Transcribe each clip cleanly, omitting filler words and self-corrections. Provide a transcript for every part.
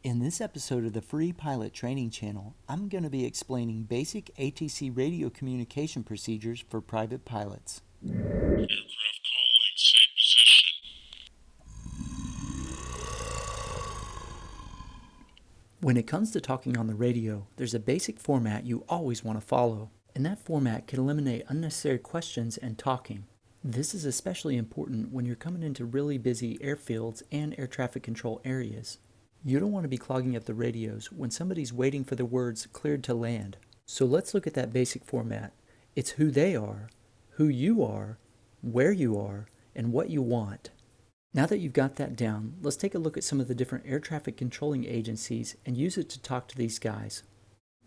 In this episode of the Free Pilot Training Channel, I'm going to be explaining basic ATC radio communication procedures for private pilots. Aircraft calling, seat position. When it comes to talking on the radio, there's a basic format you always want to follow, and that format can eliminate unnecessary questions and talking. This is especially important when you're coming into really busy airfields and air traffic control areas. You don't want to be clogging up the radios when somebody's waiting for the words cleared to land. So let's look at that basic format. It's who they are, who you are, where you are, and what you want. Now that you've got that down, let's take a look at some of the different air traffic controlling agencies and use it to talk to these guys.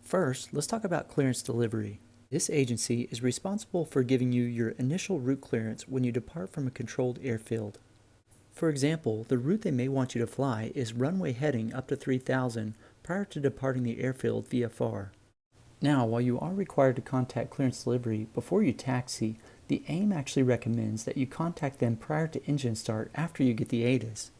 First, let's talk about clearance delivery. This agency is responsible for giving you your initial route clearance when you depart from a controlled airfield. For example, the route they may want you to fly is runway heading up to 3000 prior to departing the airfield VFR. Now, while you are required to contact clearance delivery before you taxi, the AIM actually recommends that you contact them prior to engine start after you get the ATIS.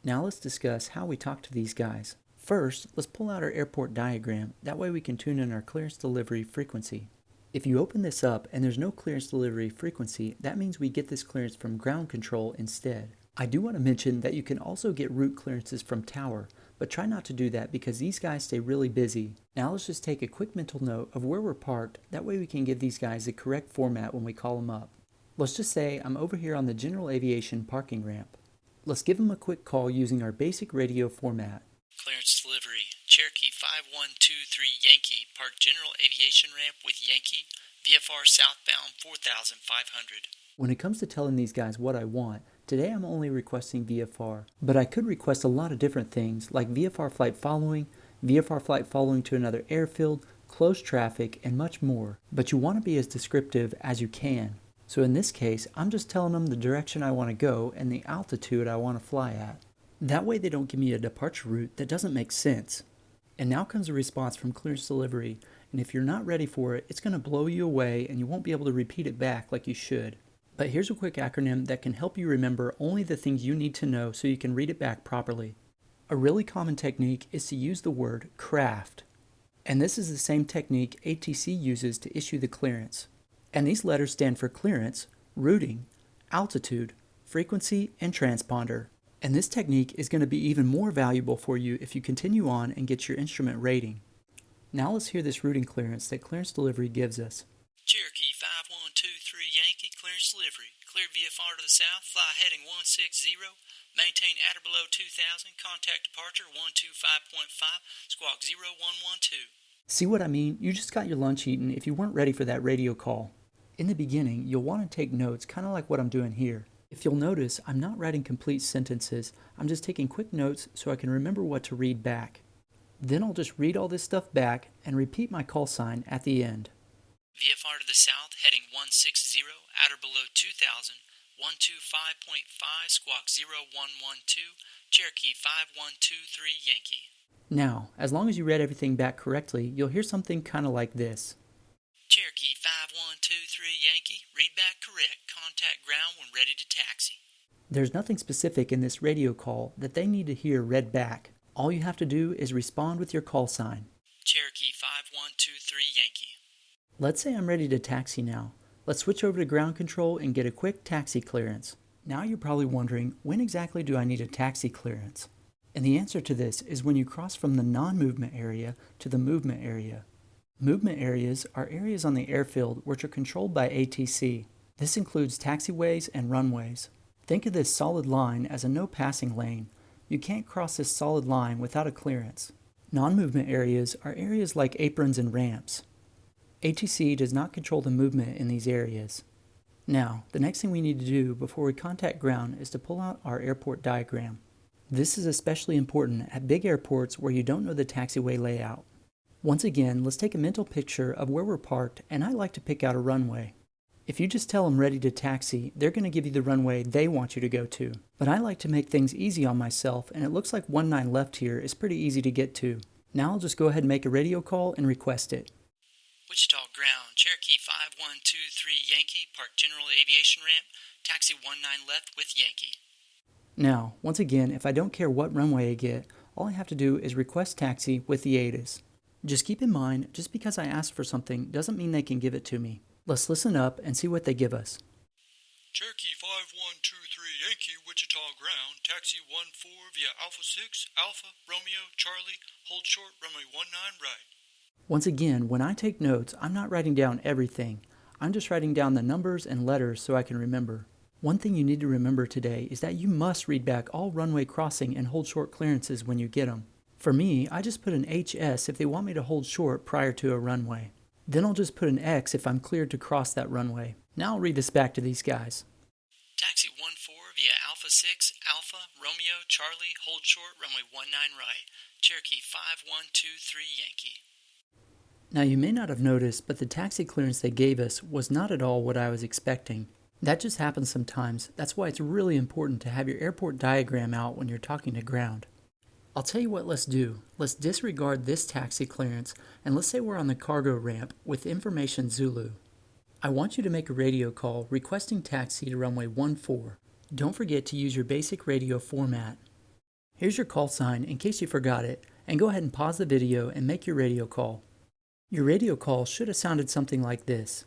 Now let's discuss how we talk to these guys. First, let's pull out our airport diagram, that way we can tune in our clearance delivery frequency. If you open this up and there's no clearance delivery frequency, that means we get this clearance from ground control instead. I do want to mention that you can also get route clearances from tower, but try not to do that because these guys stay really busy. Now let's just take a quick mental note of where we're parked, that way we can give these guys the correct format when we call them up. Let's just say I'm over here on the general aviation parking ramp. Let's give them a quick call using our basic radio format. Clearance delivery, Cherokee 5123 Yankee, park general aviation ramp with Yankee, VFR southbound 4500. When it comes to telling these guys what I want, today I'm only requesting VFR, but I could request a lot of different things like VFR Flight Following, VFR Flight Following to another airfield, close traffic, and much more. But you want to be as descriptive as you can. So in this case, I'm just telling them the direction I want to go and the altitude I want to fly at. That way they don't give me a departure route that doesn't make sense. And now comes a response from clearance delivery, and if you're not ready for it, it's going to blow you away and you won't be able to repeat it back like you should. But here's a quick acronym that can help you remember only the things you need to know so you can read it back properly. A really common technique is to use the word craft. And this is the same technique ATC uses to issue the clearance. And these letters stand for clearance, routing, altitude, frequency, and transponder. And this technique is going to be even more valuable for you if you continue on and get your instrument rating. Now let's hear this routing clearance that clearance delivery gives us. Cherokee 5123 Yankee, clearance delivery. Clear VFR to the south, fly heading 160, maintain at or below 2000, contact departure 125.5, squawk 0112. See what I mean? You just got your lunch eaten if you weren't ready for that radio call. In the beginning, you'll want to take notes, kind of like what I'm doing here. If you'll notice, I'm not writing complete sentences, I'm just taking quick notes so I can remember what to read back. Then I'll just read all this stuff back and repeat my call sign at the end. VFR to the south, heading 160, at or below 2000, 125.5, squawk 0112, Cherokee 5123 Yankee. Now, as long as you read everything back correctly, you'll hear something kind of like this. Cherokee 5123 Yankee, read back correct, contact ground when ready to taxi. There's nothing specific in this radio call that they need to hear read back. All you have to do is respond with your call sign. Cherokee 5123 Yankee. Let's say I'm ready to taxi now. Let's switch over to ground control and get a quick taxi clearance. Now you're probably wondering, when exactly do I need a taxi clearance? And the answer to this is when you cross from the non-movement area to the movement area. Movement areas are areas on the airfield which are controlled by ATC. This includes taxiways and runways. Think of this solid line as a no passing lane. You can't cross this solid line without a clearance. Non-movement areas are areas like aprons and ramps. ATC does not control the movement in these areas. Now, the next thing we need to do before we contact ground is to pull out our airport diagram. This is especially important at big airports where you don't know the taxiway layout. Once again, let's take a mental picture of where we're parked, and I like to pick out a runway. If you just tell them ready to taxi, they're going to give you the runway they want you to go to. But I like to make things easy on myself, and it looks like 19 left here is pretty easy to get to. Now I'll just go ahead and make a radio call and request it. Wichita ground, Cherokee 5123 Yankee, park general aviation ramp, taxi 19 left with Yankee. Now, once again, if I don't care what runway I get, All I have to do is request taxi with the ATIS. Just keep in mind, just because I ask for something doesn't mean they can give it to me. Let's listen up and see what they give us. Cherokee 5123 Yankee, Wichita ground, taxi 14 via Alpha 6, Alpha, Romeo, Charlie, hold short, runway 19 right. Once again, when I take notes, I'm not writing down everything. I'm just writing down the numbers and letters so I can remember. One thing you need to remember today is that you must read back all runway crossing and hold short clearances when you get them. For me, I just put an HS if they want me to hold short prior to a runway. Then I'll just put an X if I'm cleared to cross that runway. Now I'll read this back to these guys. Taxi 14 via Alpha 6, Alpha, Romeo, Charlie, hold short, runway 19 right. Cherokee 5123 Yankee. Now you may not have noticed, but the taxi clearance they gave us was not at all what I was expecting. That just happens sometimes. That's why it's really important to have your airport diagram out when you're talking to ground. I'll tell you what let's do. Let's disregard this taxi clearance, and let's say we're on the cargo ramp with information Zulu. I want you to make a radio call requesting taxi to runway 14. Don't forget to use your basic radio format. Here's your call sign in case you forgot it, and go ahead and pause the video and make your radio call. Your radio call should have sounded something like this.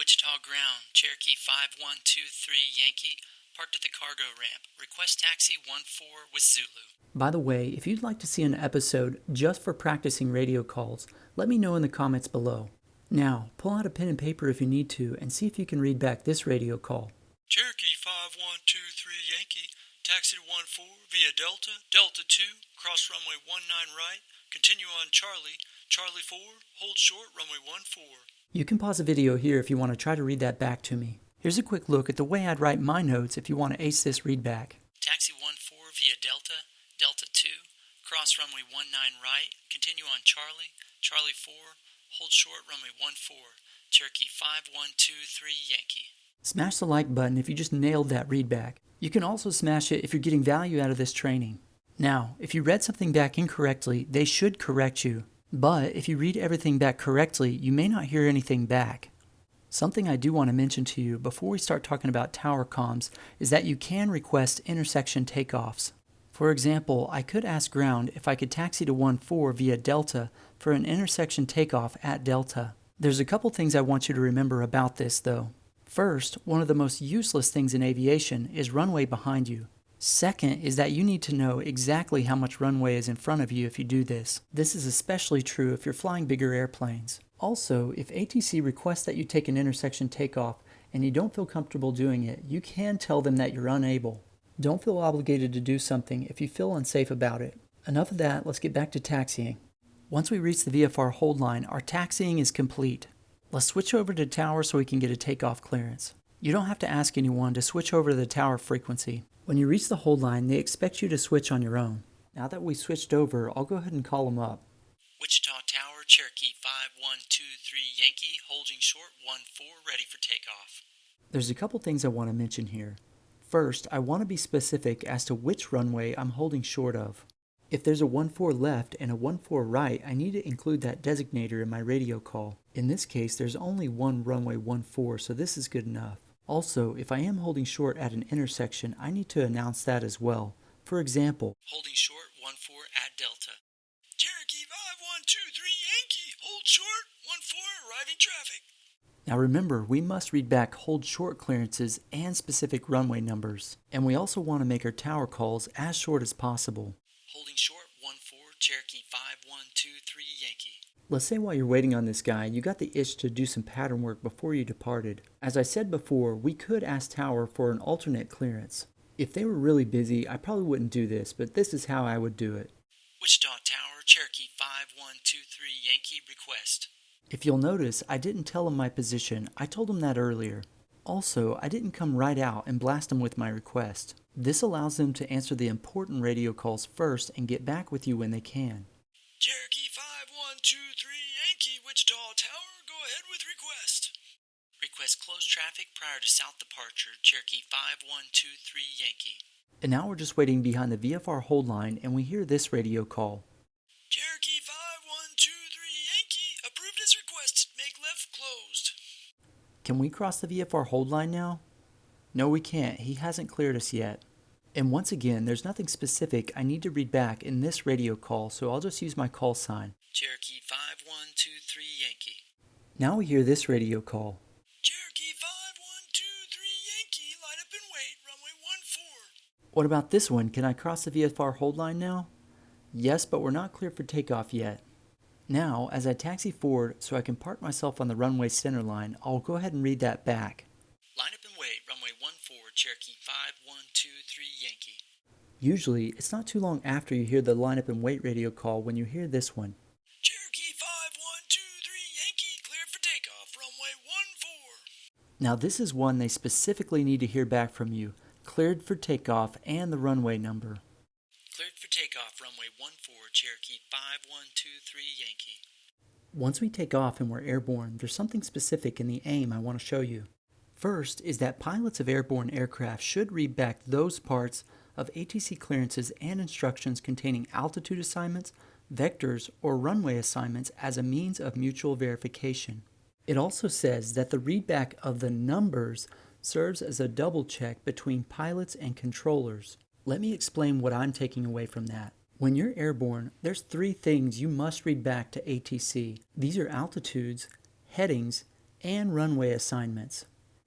Wichita ground, Cherokee 5123 Yankee, parked at the cargo ramp. Request taxi 14 with Zulu. By the way, if you'd like to see an episode just for practicing radio calls, let me know in the comments below. Now, pull out a pen and paper if you need to and see if you can read back this radio call. Cherokee 5123 Yankee, taxi to 14 via Delta, Delta 2, cross runway 19 right, continue on Charlie, Charlie 4, hold short, runway 14. You can pause the video here if you want to try to read that back to me. Here's a quick look at the way I'd write my notes if you want to ace this read back. Taxi 14 via Delta, Delta 2, cross runway 19 right, continue on Charlie, Charlie 4, hold short, runway 14, Cherokee 5123 Yankee. Smash the like button if you just nailed that read back. You can also smash it if you're getting value out of this training. Now, if you read something back incorrectly, they should correct you. But if you read everything back correctly, you may not hear anything back. Something I do want to mention to you before we start talking about tower comms is that you can request intersection takeoffs. For example, I could ask ground if I could taxi to 14 via Delta for an intersection takeoff at Delta. There's a couple things I want you to remember about this though. First, one of the most useless things in aviation is runway behind you. Second is that you need to know exactly how much runway is in front of you if you do this. This is especially true if you're flying bigger airplanes. Also, if ATC requests that you take an intersection takeoff and you don't feel comfortable doing it, you can tell them that you're unable. Don't feel obligated to do something if you feel unsafe about it. Enough of that, let's get back to taxiing. Once we reach the VFR hold line, our taxiing is complete. Let's switch over to tower so we can get a takeoff clearance. You don't have to ask anyone to switch over to the tower frequency. When you reach the hold line, they expect you to switch on your own. Now that we switched over, I'll go ahead and call them up. Wichita Tower, Cherokee 5123 Yankee, holding short 14, ready for takeoff. There's a couple things I want to mention here. First, I want to be specific as to which runway I'm holding short of. If there's a 14 left and a 14 right, I need to include that designator in my radio call. In this case, there's only one runway 14, so this is good enough. Also, if I am holding short at an intersection, I need to announce that as well. For example, holding short 14 at Delta. Cherokee 5123 Yankee, hold short, 14, arriving traffic. Now remember, we must read back hold short clearances and specific runway numbers. And we also want to make our tower calls as short as possible. Holding short 14, Cherokee 5123 Yankee. Let's say while you're waiting on this guy, you got the itch to do some pattern work before you departed. As I said before, we could ask tower for an alternate clearance. If they were really busy, I probably wouldn't do this, but this is how I would do it. Wichita Tower, Cherokee 5123 Yankee, request. If you'll notice, I didn't tell them my position. I told them that earlier. Also, I didn't come right out and blast them with my request. This allows them to answer the important radio calls first and get back with you when they can. Cherokee 5123 Yankee, Wichita Tower, go ahead with request. Request close traffic prior to south departure, Cherokee 5123 Yankee. And now we're just waiting behind the VFR hold line and we hear this radio call. Cherokee 5123 Yankee, approved as requested, make left closed. Can we cross the VFR hold line now? No, we can't. He hasn't cleared us yet. And once again, there's nothing specific I need to read back in this radio call, so I'll just use my call sign. Cherokee 5123 Yankee. Now we hear this radio call. Cherokee 5123 Yankee, line up and wait, runway 14. What about this one? Can I cross the VFR hold line now? Yes, but we're not clear for takeoff yet. Now, as I taxi forward so I can park myself on the runway center line, I'll go ahead and read that back. Line up and wait, runway 14, Cherokee 5123 Yankee. Usually, it's not too long after you hear the line up and wait radio call when you hear this one. Cherokee 5123 Yankee, cleared for takeoff, runway 14. Now this is one they specifically need to hear back from you, cleared for takeoff and the runway number. Cleared for takeoff, runway 14, Cherokee 5123 Yankee. Once we take off and we're airborne, there's something specific in the aim I want to show you. First is that pilots of airborne aircraft should read back those parts of ATC clearances and instructions containing altitude assignments, vectors, or runway assignments as a means of mutual verification. It also says that the readback of the numbers serves as a double check between pilots and controllers. Let me explain what I'm taking away from that. When you're airborne, there's 3 things you must read back to ATC. These are altitudes, headings, and runway assignments.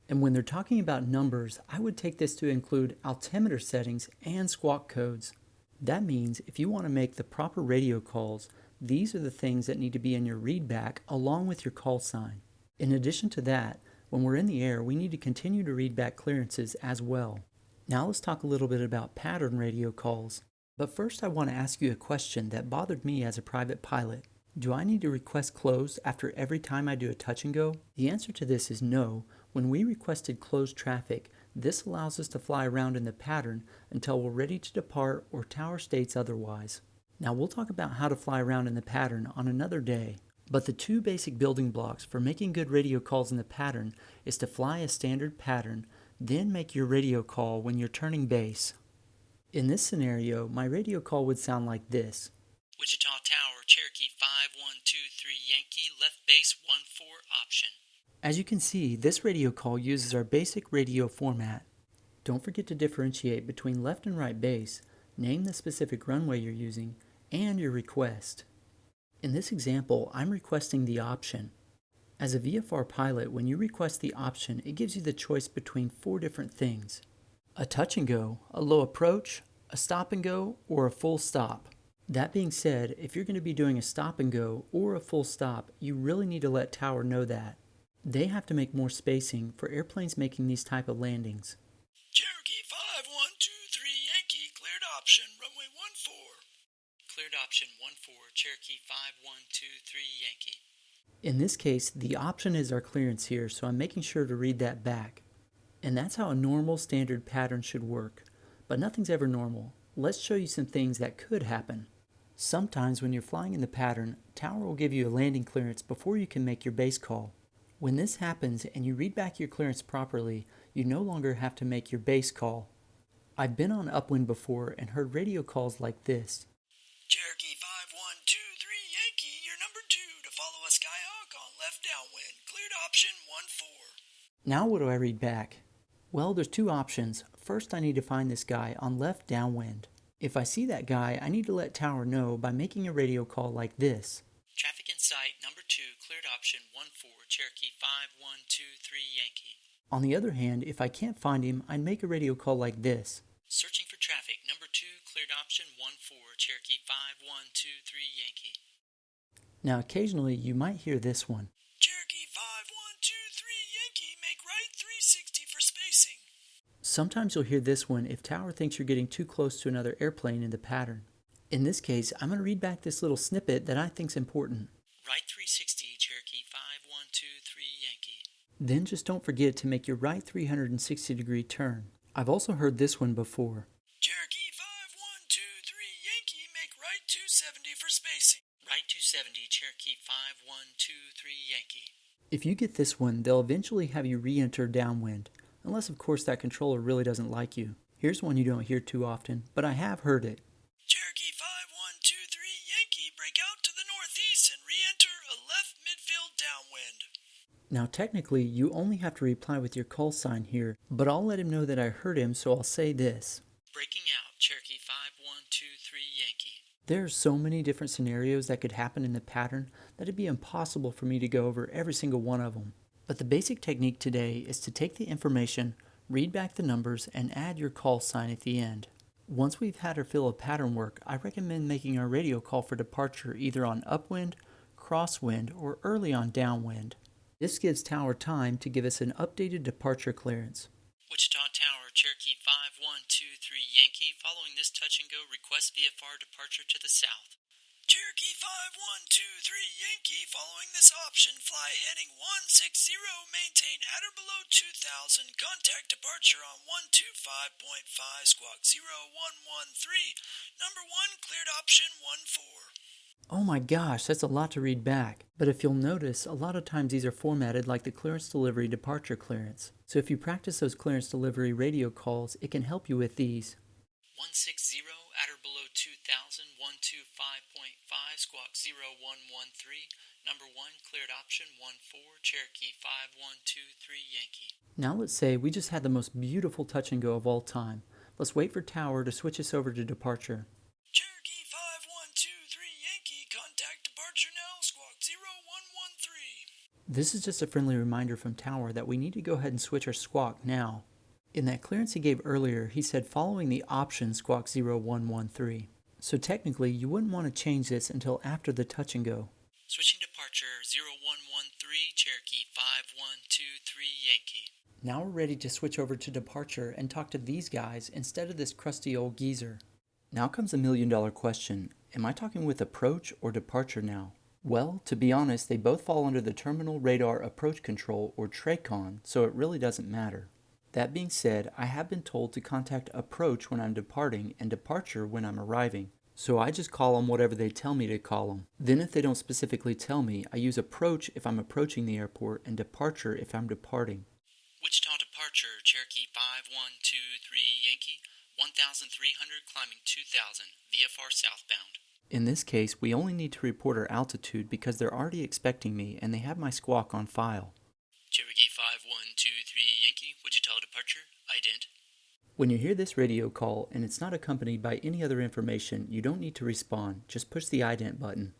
And when they're talking about numbers, I would take this to include altimeter settings and squawk codes. That means if you want to make the proper radio calls, these are the things that need to be in your readback along with your call sign. In addition to that, when we're in the air, we need to continue to read back clearances as well. Now let's talk a little bit about pattern radio calls. But first I want to ask you a question that bothered me as a private pilot. Do I need to request close after every time I do a touch and go? The answer to this is no. When we requested closed traffic, this allows us to fly around in the pattern until we're ready to depart or tower states otherwise. Now we'll talk about how to fly around in the pattern on another day. But the 2 basic building blocks for making good radio calls in the pattern is to fly a standard pattern, then make your radio call when you're turning base. In this scenario, my radio call would sound like this. Wichita Tower, Cherokee 5123 Yankee, left base 14 option. As you can see, this radio call uses our basic radio format. Don't forget to differentiate between left and right base, name the specific runway you're using, and your request. In this example, I'm requesting the option. As a VFR pilot, when you request the option, it gives you the choice between 4 different things. A touch and go, a low approach, a stop and go, or a full stop. That being said, if you're going to be doing a stop and go or a full stop, you really need to let Tower know that. They have to make more spacing for airplanes making these type of landings. Cherokee 5123 Yankee, cleared option, runway 14. Cleared option 14, Cherokee 5123 Yankee. In this case, the option is our clearance here, so I'm making sure to read that back. And that's how a normal standard pattern should work. But nothing's ever normal. Let's show you some things that could happen. Sometimes when you're flying in the pattern, Tower will give you a landing clearance before you can make your base call. When this happens and you read back your clearance properly, you no longer have to make your base call. I've been on upwind before and heard radio calls like this. Cherokee 5123 Yankee, you're number 2 to follow a Skyhawk on left downwind, cleared option 14. Now what do I read back? Well, there's 2 options. First, I need to find this guy on left downwind. If I see that guy, I need to let Tower know by making a radio call like this. Traffic in sight, number 2, cleared option 14, Cherokee 5123 Yankee. On the other hand, if I can't find him, I'd make a radio call like this. Searching for traffic, number 2, cleared option 14, Cherokee 5123 Yankee. Now, occasionally, you might hear this one. Cherokee 5123 Yankee, make right 360 for spacing. Sometimes you'll hear this one if Tower thinks you're getting too close to another airplane in the pattern. In this case, I'm going to read back this little snippet that I think's important. Right 360, Cherokee 5123 Yankee. Then just don't forget to make your right 360-degree turn. I've also heard this one before. Cherokee 5123 Yankee, make right 270 for spacing. Right 270, Cherokee 5123 Yankee. If you get this one, they'll eventually have you re-enter downwind, unless of course that controller really doesn't like you. Here's one you don't hear too often, but I have heard it. Cherokee 5123 Yankee, break out to the northeast and re-enter a left midfield downwind. Now technically, you only have to reply with your call sign here, but I'll let him know that I heard him, so I'll say this. Breaking out, Cherokee 5123 Yankee. There are so many different scenarios that could happen in the pattern that it'd be impossible for me to go over every single one of them. But the basic technique today is to take the information, read back the numbers, and add your call sign at the end. Once we've had our fill of pattern work, I recommend making our radio call for departure either on upwind, crosswind, or early on downwind. This gives Tower time to give us an updated departure clearance. Wichita Tower, Cherokee 5123 Yankee. Following this touch and go, request VFR departure to the south. Cherokee 5123 Yankee. Following this option, fly heading 160, maintain at or below 2000. Contact departure on 125.5, squawk 0113. Number 1, cleared option 14. Oh my gosh, that's a lot to read back. But if you'll notice, a lot of times these are formatted like the clearance delivery departure clearance. So if you practice those clearance delivery radio calls, it can help you with these. 160, at or below 2000, 125.5, squawk 0113. Number 1, cleared option 14, Cherokee 5123 Yankee. Now let's say we just had the most beautiful touch and go of all time. Let's wait for Tower to switch us over to departure. Cherokee 5123 Yankee, contact departure now, squawk 0113. This is just a friendly reminder from Tower that we need to go ahead and switch our squawk now. In that clearance he gave earlier, he said following the option squawk 0113. So technically, you wouldn't want to change this until after the touch and go. Switching departure 0113, Cherokee 5123 Yankee. Now we're ready to switch over to departure and talk to these guys instead of this crusty old geezer. Now comes $1 million question. Am I talking with approach or departure now? Well, to be honest, they both fall under the Terminal Radar Approach Control or TRACON, so it really doesn't matter. That being said, I have been told to contact approach when I'm departing and departure when I'm arriving. So I just call them whatever they tell me to call them. Then if they don't specifically tell me, I use approach if I'm approaching the airport and departure if I'm departing. Wichita departure, Cherokee 5123 Yankee, 1,300 climbing 2,000, VFR southbound. In this case, we only need to report our altitude because they're already expecting me and they have my squawk on file. Cherokee 5123 Yankee, Wichita departure, ident. When you hear this radio call and it's not accompanied by any other information, you don't need to respond, just push the ident button.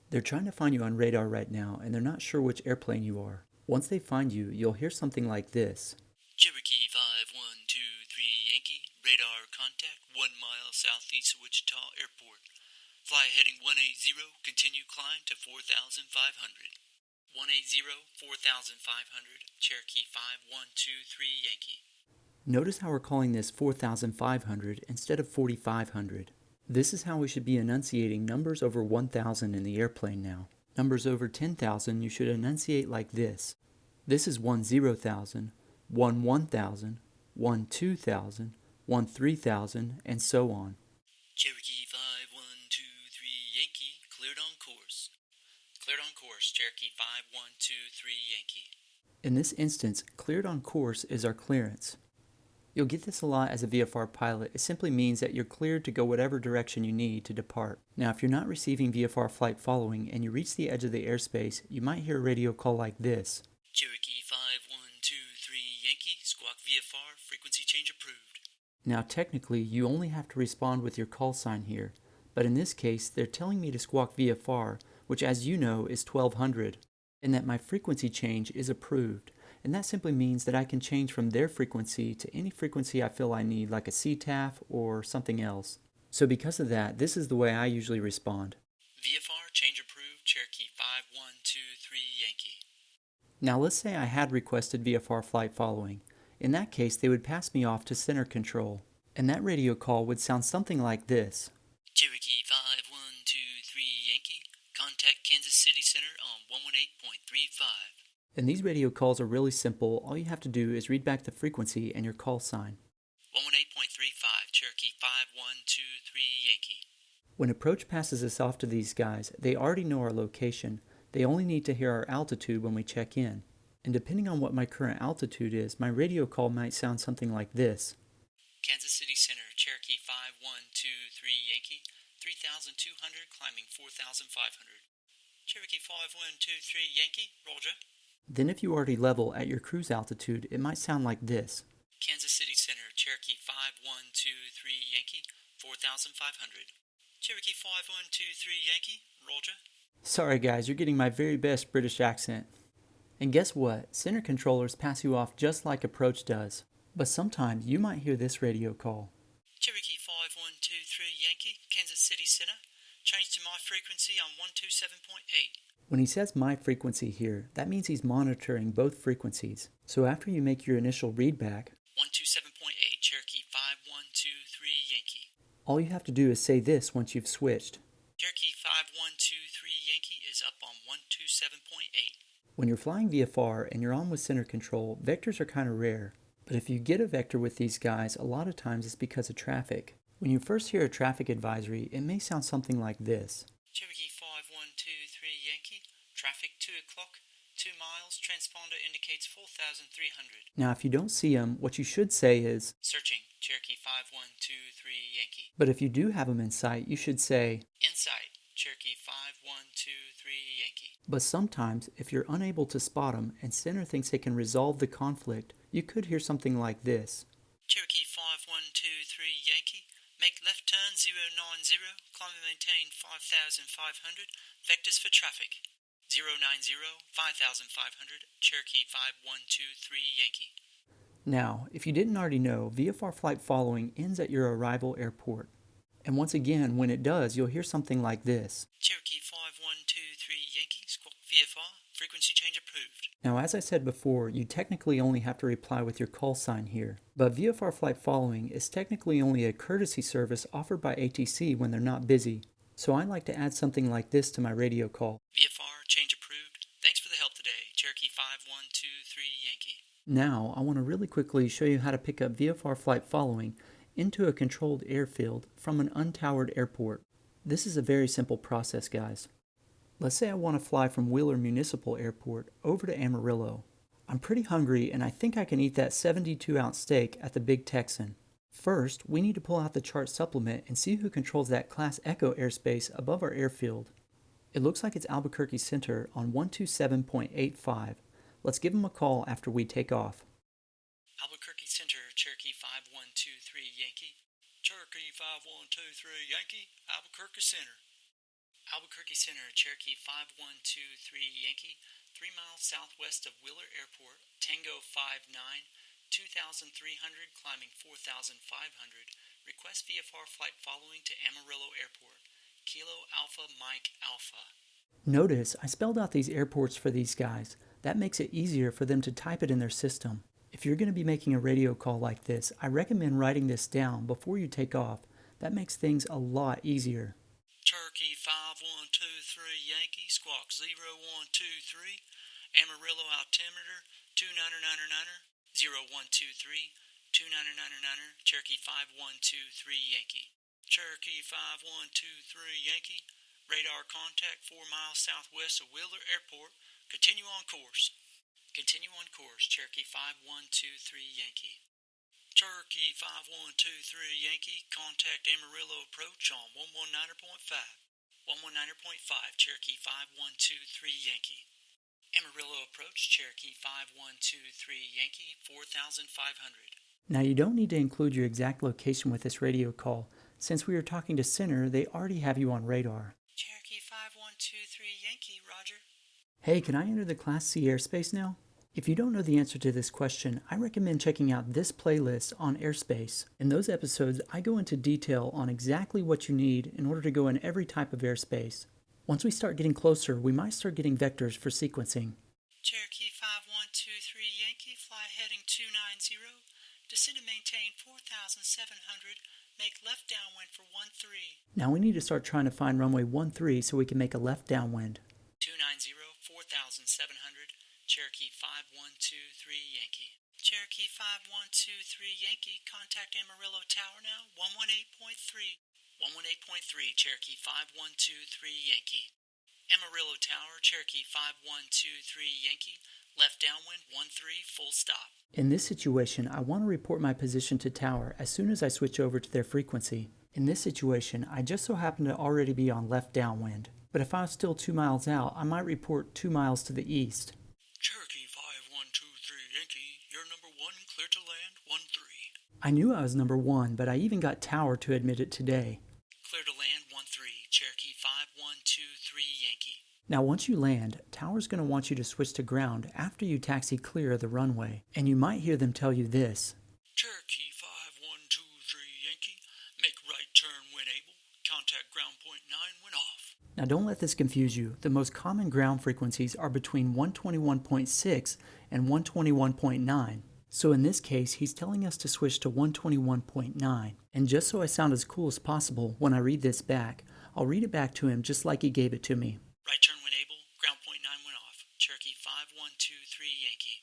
They're trying to find you on radar right now and they're not sure which airplane you are. Once they find you, you'll hear something like this. Cherokee 5123 Yankee, radar contact 1 mile southeast of Wichita Airport. Fly heading 180, continue climb to 4,500. 180, 4,500, Cherokee 5123 Yankee. Notice how we're calling this 4,500 instead of 4,500. This is how we should be enunciating numbers over 1,000 in the airplane now. Numbers over 10,000 you should enunciate like this. This is 10,000, 1,000, 2,000, 3,000, and so on. Cherokee 5123 Yankee, cleared on course. Cleared on course, Cherokee 5123 Yankee. In this instance, cleared on course is our clearance. You'll get this a lot as a VFR pilot. It simply means that you're cleared to go whatever direction you need to depart. Now, if you're not receiving VFR flight following and you reach the edge of the airspace, you might hear a radio call like this. Cherokee 5123 Yankee, squawk VFR, frequency change approved. Now, technically, you only have to respond with your call sign here, but in this case, they're telling me to squawk VFR, which as you know is 1200, and that my frequency change is approved. And that simply means that I can change from their frequency to any frequency I feel I need, like a CTAF or something else. So because of that, this is the way I usually respond. VFR change approved, Cherokee 5123 Yankee. Now let's say I had requested VFR flight following. In that case, they would pass me off to center control, and that radio call would sound something like this. Cherokee 5123 Yankee, contact Kansas City Center on 118.35. And these radio calls are really simple. All you have to do is read back the frequency and your call sign. 118.35, Cherokee 5123 Yankee. When approach passes us off to these guys, they already know our location. They only need to hear our altitude when we check in. And depending on what my current altitude is, my radio call might sound something like this. Kansas City Center, Cherokee 5123 Yankee, 3,200 climbing 4,500. Cherokee 5123 Yankee, Roger. Then if you already level at your cruise altitude, it might sound like this. Kansas City Center, Cherokee 5123 Yankee, 4,500. Cherokee 5123 Yankee, roger. Sorry guys, you're getting my very best British accent. And guess what? Center controllers pass you off just like approach does. But sometimes you might hear this radio call. Cherokee 5123 Yankee, Kansas City Center. Change to my frequency on 127.8. When he says my frequency here, that means he's monitoring both frequencies. So after you make your initial readback, 127.8 Cherokee 5123 Yankee. all you have to do is say this once you've switched. Cherokee 5123 Yankee is up on 127.8. When you're flying VFR and you're on with center control, vectors are kind of rare. But if you get a vector with these guys, a lot of times it's because of traffic. When you first hear a traffic advisory, it may sound something like this. Cherokee 5123 Yankee, traffic 2 o'clock, 2 miles, transponder indicates 4,300. Now if you don't see them, what you should say is, Searching, Cherokee 5123 Yankee. but if you do have them in sight, you should say, In sight, Cherokee 5123 Yankee. but sometimes if you're unable to spot them and center thinks they can resolve the conflict, you could hear something like this. Cherokee 5123 Yankee, make left turn 090, climb and maintain 5,500, vectors for traffic. 090, 5,500, Cherokee 5123 Yankee. Now, if you didn't already know, VFR Flight Following ends at your arrival airport. And once again, when it does, you'll hear something like this. Cherokee 5123 Yankee, squawk VFR, frequency change approved. Now, as I said before, you technically only have to reply with your call sign here. But VFR Flight Following is technically only a courtesy service offered by ATC when they're not busy. So I like to add something like this to my radio call. VFR, change approved. Thanks for the help today, Cherokee 5123 Yankee. Now, I want to really quickly show you how to pick up VFR Flight Following into a controlled airfield from an untowered airport. This is a very simple process, guys. Let's say I want to fly from Wheeler Municipal Airport over to Amarillo. I'm pretty hungry and I think I can eat that 72-ounce steak at the Big Texan. First, we need to pull out the chart supplement and see who controls that Class Echo airspace above our airfield. It looks like it's Albuquerque Center on 127.85. Let's give them a call after we take off. Albuquerque Center, Cherokee 5123 Yankee. Cherokee 5123 Yankee, Albuquerque Center. Albuquerque Center, Cherokee 5123 Yankee, 3 miles southwest of Wheeler Airport, Tango 59, 2,300, climbing 4,500. Request VFR flight following to Amarillo Airport. Kilo Alpha Mike Alpha. Notice I spelled out these airports for these guys. That makes it easier for them to type it in their system. If you're going to be making a radio call like this, I recommend writing this down before you take off. That makes things a lot easier. Cherokee 5123 Yankee, squawk 0123, Amarillo altimeter 2999, 0123, 2999, Cherokee 5123 Yankee. Cherokee 5123 Yankee, radar contact 4 miles southwest of Wheeler Airport, continue on course. Continue on course, Cherokee 5123 Yankee. Cherokee 5123 Yankee, contact Amarillo approach on 119.5. 119.5, Cherokee 5123 Yankee. Amarillo approach, Cherokee 5123 Yankee, 4,500. Now you don't need to include your exact location with this radio call. Since we are talking to center, they already have you on radar. Cherokee 5123 Yankee, roger. Hey, can I enter the Class C airspace now? If you don't know the answer to this question, I recommend checking out this playlist on airspace. In those episodes, I go into detail on exactly what you need in order to go in every type of airspace. Once we start getting closer, we might start getting vectors for sequencing. Cherokee 5123 Yankee, fly heading 290, descend and maintain 4,700, make left downwind for 13. Now we need to start trying to find runway 13 so we can make a left downwind. 290, 4,700, Cherokee 5123 Yankee. Cherokee 5123 Yankee, contact Amarillo Tower now, 118.3. 118.3, Cherokee 5123 Yankee. Amarillo Tower, Cherokee 5123 Yankee, left downwind 13, full stop. In this situation, I want to report my position to tower as soon as I switch over to their frequency. In this situation, I just so happen to already be on left downwind. But if I was still 2 miles out, I might report 2 miles to the east. Cherokee 5123 Yankee, you're number 1, clear to land 13. I knew I was number 1, but I even got Tower to admit it today. Clear to land 1-3, Cherokee 5123 Yankee. Now once you land, Tower's going to want you to switch to ground after you taxi clear of the runway, and you might hear them tell you this. Cherokee 5123 Yankee, make right turn when able, contact ground point 9 when off. Now don't let this confuse you. The most common ground frequencies are between 121.6 and 121.9. So in this case, he's telling us to switch to 121.9. And just so I sound as cool as possible when I read this back, I'll read it back to him just like he gave it to me. Right turn when able, ground point 9 when off, Cherokee 5123 Yankee.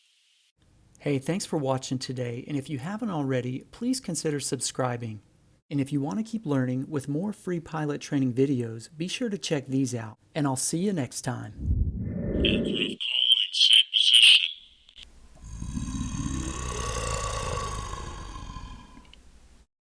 Hey, thanks for watching today, and if you haven't already, please consider subscribing. And if you want to keep learning with more free pilot training videos, be sure to check these out, and I'll see you next time. Aircraft calling.